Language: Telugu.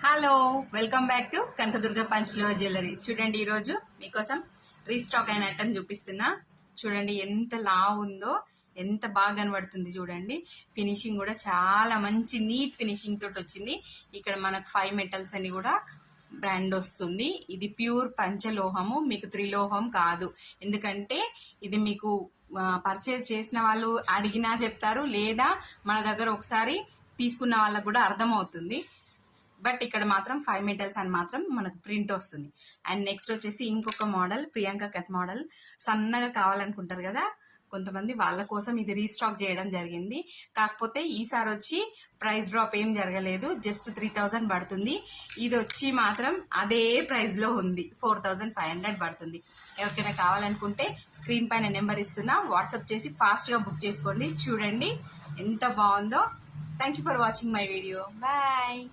Hello, welcome back to Kanakadurga పంచలో జ్యువెలరీ. చూడండి, ఈరోజు మీకోసం రీస్టాక్ అయిన ఐటమ్ చూపిస్తున్నా. చూడండి ఎంత లావు ఉందో, ఎంత బాగా కనబడుతుంది. చూడండి, ఫినిషింగ్ కూడా చాలా మంచి నీట్ ఫినిషింగ్ తోటి వచ్చింది. ఇక్కడ మనకు 5 మెటల్స్ అని కూడా బ్రాండ్ వస్తుంది. ఇది ప్యూర్ పంచలోహము, మీకు త్రిలోహం కాదు. ఎందుకంటే ఇది మీకు పర్చేస్ చేసిన వాళ్ళు అడిగినా చెప్తారు, లేదా మన దగ్గర ఒకసారి తీసుకున్న వాళ్ళకు కూడా అర్థమవుతుంది. బట్ ఇక్కడ మాత్రం 5 మెటల్స్ అని మాత్రం మనకు ప్రింట్ వస్తుంది. అండ్ నెక్స్ట్ వచ్చేసి ఇంకొక మోడల్, ప్రియాంక కట్ మోడల్. సన్నగా కావాలనుకుంటారు కదా కొంతమంది, వాళ్ళ కోసం ఇది రీస్టాక్ చేయడం జరిగింది. కాకపోతే ఈసారి వచ్చి ప్రైస్ డ్రాప్ ఏం జరగలేదు, జస్ట్ 3000 పడుతుంది. ఇది వచ్చి మాత్రం అదే ప్రైస్లో ఉంది, 4500 పడుతుంది. ఎవరికైనా కావాలనుకుంటే స్క్రీన్ పైన నెంబర్ ఇస్తున్నా, వాట్సాప్ చేసి ఫాస్ట్గా బుక్ చేసుకోండి. చూడండి ఎంత బాగుందో. Thank you for watching my video. Bye.